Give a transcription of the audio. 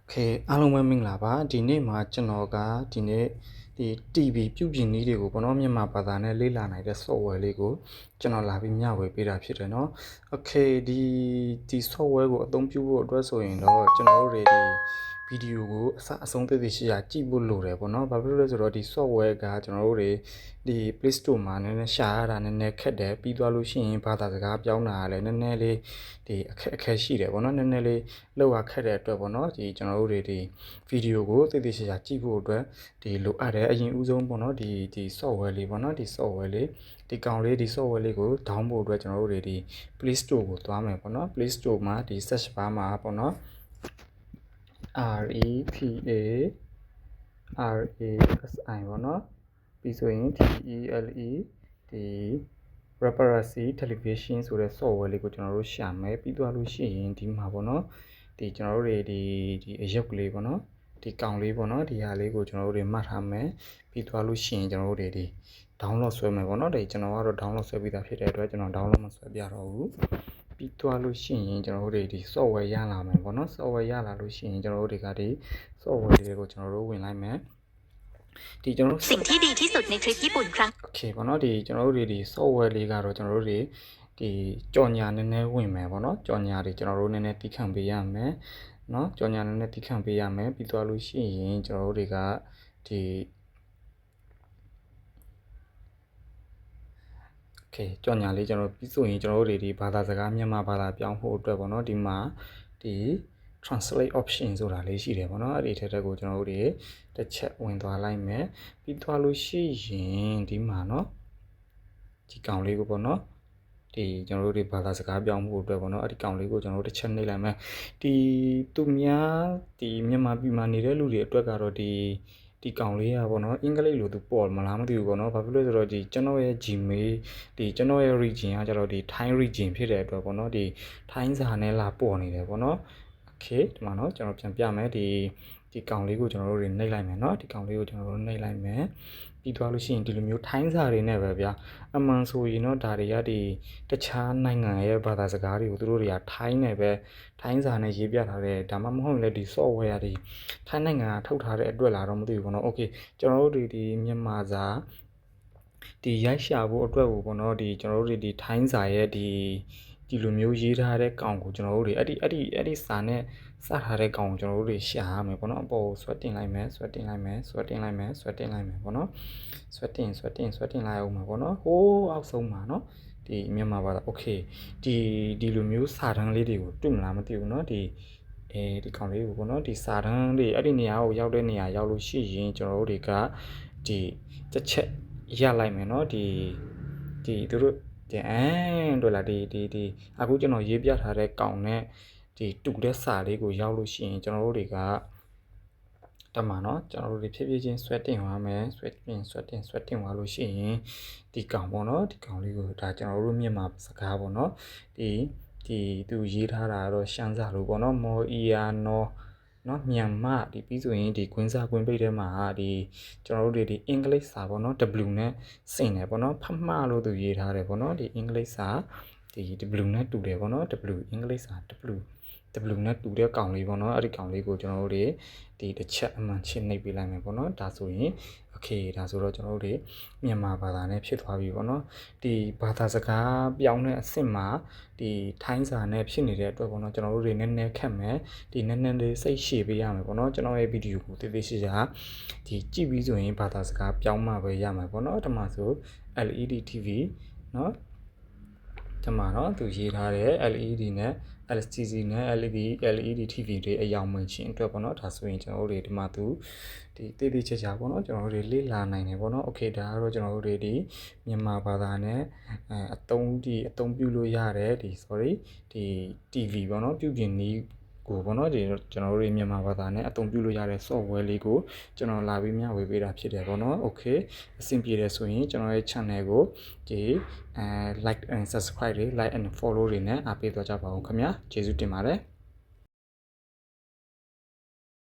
โอเคအားလုံးပဲမင်္ဂလာပါဒီနေ့မှာကျွန်တော်ကဒီနေ့ဒီ TV ပြုပြင်နည်းတွေကိုပေါ့နော်မြန်မာဘာသာနဲ့လေ့လာနိုင်တဲ့ software လေးကိုကျွန်တော်လာပြီးမျှဝေပေးတာဖြစ်တယ်เนาะโอเคဒီ software ကိုအသုံးပြုဖို့အတွက်ဆိုရင်တော့ကျွန်တော်တို့တွေဒီဗီဒီယိုကိုအဆုံးသေးသေးရှိကြည့်ဖို့လိုတယ်ပေါ့နော်ဘာဖြစ်လို့လဲဆိုတော့ဒီ software ကကျွန်တော်တို့တွေဒီ Play Store မှာနည်းနည်းရှာရတာနည်းနည်းခက်တယ်ပြီးသွားလို့ရှိရင်ဘာသာစကားပြောင်းတာလည်းနည်းနည်းလေးဒီအခက်ရှိတယ်ပေါ့နော်နည်းနည်းလေးလောက်ရခက်တဲ့အတွက်ပေါ့နော်ဒီကျွန်တော်တို့တွေဒီဗီဒီယိုကိုသေသေးချာချာကြည့်ဖို့အတွက်ဒီလိုအပ်တယ်အရင်ဦးဆုံးပေါ့နော်ဒီ software လေးပေါ့နော်ဒီ software လေးဒီကောင်လေးဒီ software လေးကို download ဖို့အတွက်ကျွန်တော်တို့တွေဒီ Play Store ကိုသွားမယ်ပေါ့နော် Play Store မှာဒီ search bar မှာပေါ့နော်REPARASI ပေါ့နော်ပြီးဆိုရင် TELE ဒီ Paparazzi Television ဆိုတဲ့ software လေးကိုကျွန်တော်တို့ရှာမယ်ပြီးသွားလို့ရှိရင်ဒီမှာပေါ့နော်ဒီကျွန်တော်တို့တွေဒီအရုပ်ကလေးပေါ့နော်ဒီကောင်လေးပေါ့နော်ဒီဟာလေးကိုကျွန်တော်တို့တွေမှတ်ထားမယ်ပြီးသွားလို့ရှိရင်ကျွန်တော်တို့တွေဒီ download ဆွဲမယ်ပေါ့နော်ဒီကျွန်တော်ကတော့ download ဆွဲပြီးသားဖြစ်တဲ့အတွက်ကျွန်တော် download မဆွဲပြတော့ဘူးပြီးသွားလို့ရှိရင်ကျွန်တော်တို့တွေဒီ software ရလာမယ်ပေါ့နော် software ရလာလို့ရှိရင်ကျွန်တော်တို့တွေကဒီ software တွေကိုကျွန်တော်တို့ဝင်လိုက်မယ်ဒီကျွန်တော်สิ่งที่ดีที่สุดในทริปญี่ปุ่นครั้ง โอเคပေါ့နော်ဒီကျွန်တော်တို့တွေဒီ software လေးကတော့ကျွန်တော်တို့တွေဒီကြော်ညာနည်းနည်းဝင်မယ်ပေါ့နော်ကြော်ညာတွေကျွန်တော်တို့နည်းနည်းတိခန့်ပေးရမယ်เนาะကြော်ညာနည်းနည်းတိခန့်ပေးရမယ်ပြီးသွားလို့ရှိရင်ကျွန်တော်တို့တွေကဒီโอเคကြော်ညာလေးကျွန်တော်ပြီးဆိုရင်ကျွန်တော်တို့တွေဒီဘာသာစကားမြန်မာဘာသာပြောင်းဖို့အတွက်ပေါ့နော်ဒီမှာဒီ translate option ဆိုတာလေးရှိတယ်ပေါ့နော်အဲ့ဒီထက်ကိုကျွန်တော်တို့တွေတစ်ချက်ဝင်သွားလိုက်မယ်ပြီးသွားလို့ရှိရင်ဒီမှာเนาะဒီကောင်လေးကိုပေါ့နော်ဒီကျွန်တော်တို့တွေဘာသာစကားပြောင်းဖို့အတွက်ပေါ့နော်အဲ့ဒီကောင်လေးကိုကျွန်တော်တို့တစ်ချက်နှိပ်လိုက်မယ်ဒီသူများဒီမြန်မာပြည်မှာနေတဲ့လူတွေအတွက်ကတော့ဒီကောင်လေးอ่ะပေါ့နော်အင်္ဂလိပ်လိုသူပေါ်မလားမသိဘူးပေါ့နော်ဘာဖြစ်လို့ဆိုတော့ဒီကျွန်တော်ရဲ့ Gmail ဒီကျွန်တော်ရဲ့ region ကကျတော့ဒီ Thai region ဖြစ်တဲ့အတွက်ပေါ့နော်ဒီ Thai စာနဲ့လာပေါ်နေတယ်ပေါ့နော် Okay ဒီမှာနော်ကျွန်တော်ပြန်ပြမယ်ဒီကောင်လေးကိုကျွန်တော်တို့တွေနှိပ်လိုက်မယ်เนาะဒီကောင်လေးကိုကျွန်တော်တို့နှိပ်လိုက်မယ်ပြီးသွားလို့ရှိရင်ဒီလိုမျိုးထိုင်းစာတွေနဲ့ပဲဗျာအမှန်ဆိုရင်တော့ဒါတွေကဒီတခြားနိုင်ငံရဲ့ဘာသာစကားတွေကိုသူတို့တွေကထိုင်းနဲ့ပဲထိုင်းစာနဲ့ရေးပြထားတယ်ဒါမှမဟုတ်လည်းဒီ software တွေထိုင်းနိုင်ငံကထုတ်ထားတဲ့အတွက်လားတော့မသိဘူးပေါ့နော် Okay ကျွန်တော်တို့တွေဒီမြန်မာစာဒီရိုက်ရှာဖို့အတွက်ကိုပေါ့နော်ဒီကျွန်တော်တို့တွေဒီထိုင်းစာရဲ့ဒီလိုမျိုးရေးထားတဲ့ကောင်ကိုကျွန်တော်တို့တွေအဲ့ဒီစာနဲ့စထားတဲ့ကောင်ကိုကျွန်တော်တို့တွေရှာရမယ်ပေါ့နော်အပေါ်ကိုဆွဲတင်လိုက်မယ်ဆွဲတင်လိုက်မယ်ပေါ့နော်ဆွဲတင်လိုက်အောင်မှာပေါ့နော်ဟိုးအောက်ဆုံးမှာနော်ဒီမြန်မာဘာသာ Okay ဒီလိုမျိုးစာတန်းလေးတွေကိုတွေ့မလားမသိဘူးเนาะဒီကောင်လေးကိုပေါ့နော်ဒီစာတန်းလေးအဲ့ဒီနေရာကိုရောက်တဲ့နေရာရောက်လို့ရှိရင်ကျွန်တော်တို့တွေကဒီတစ်ချက်ရလိုက်မယ်เนาะဒီသူတို့တွေ့လားဒီအခုကျွန်တော်ရေးပြထားတဲ့ကောင်နဲ့ဒီတူတဲ့စာလေးကိုရောက်လို့ရှိရင်ကျွန်တော်တို့တွေကတမန်เนาะကျွန်တော်တို့တွေဖြည်းဖြည်းချင်းဆွဲတင်သွားမယ်ဆွဲတင်သွားလို့ရှိရင်ဒီကောင်ပေါ့เนาะဒီကောင်လေးကိုဒါကျွန်တော်တို့မြန်မာစကားပေါ့เนาะဒီသူရေးထားတာတော့ရှမ်းစာလို့ပေါ့เนาะမော်အီယာနော်နော်မြန်မာဒီပြီးဆိုရင်ဒီကွင်းစာကွင်းပိတ်ထဲမှာဒီကျွန်တော်တို့ဒီအင်္ဂလိပ်စာပေါ့နော် W နဲ့စင်တယ်ပေါ့နော်ဖတ်မှလို့သူရေးထားတယ်ပေါ့နော်ဒီအင်္ဂလိပ်စာဒီ W နဲ့တူတယ်ပေါ့နော် W အင်္ဂလိပ်စာ W နဲ့တူတဲ့ကောင်လေးပေါ့နော်အဲ့ဒီကောင်လေးကိုကျွန်တော်တို့တွေဒီတစ်ချက်အမှန်ချင်းနှိပ်ပေးလိုက်မယ်ပေါ့နော်ဒါဆိုရင်Okay ဒါဆိုတော့ကျွန်တော်တို့တွေမြန်မာဘာသာနဲ့ဖြစ်သွားပြီပေါ့နော်ဒီဘာသာစကားပြောင်းတဲ့အဆင့်မှာဒီထိုင်းစာနဲ့ဖြစ်နေတဲ့အတွက်ပေါ့နော်ကျွန်တော်တို့တွေနည်းနည်းခက်မယ်ဒီနည်းနည်းလေးစိတ်ရှည်ပေးရမယ်ပေါ့နော်ကျွန်တော်ရဲ့ဗီဒီယိုကိုသေသေးချာချာဒီကြည့်ပြီးဆိုရင်ဘာသာစကားပြောင်းမှပဲရမှာပေါ့နော်ဒီမှာဆို LED TV เนาะဒီမှာเนาะသူရေးထားတဲ့ LED နဲ့ LCD နဲ့ LED TV တွေအယောင်ဝင်ခြင်းအတွက်ပေါ့နော်ဒါဆိုရင်ကျွန်တော်တို့တွေဒီမှာသူဒီတေးသေးချာချာပေါ့နော်ကျွန်တော်တို့တွေလေ့လာနိုင်တယ်ပေါ့နော် Okay ဒါကတော့ကျွန်တော်တို့တွေဒီမြန်မာဘာသာနဲ့အသုံးပြုလို့ရတယ်ဒီ sorry ဒီ TV ပေါ့နော်ပြုပြင်နည်းကိုပေါ့နော်ဒီကျွန်တော်တို့တွေမြန်မာဘာသာနဲ့အသုံးပြုလို့ရတဲ့ software လေးကိုကျွန်တော်လာပြီးမျှဝေပေးတာဖြစ်တယ်ပေါ့နော် Okay အဆင်ပြေတယ်ဆိုရင်ကျွန်တော်ရဲ့ channel ကိုဒီlike and subscribe တွေ like and follow တွေနဲ့အားပေးသွားကြပါဦးခင်ဗျာကျေးဇူးတင်ပါတယ်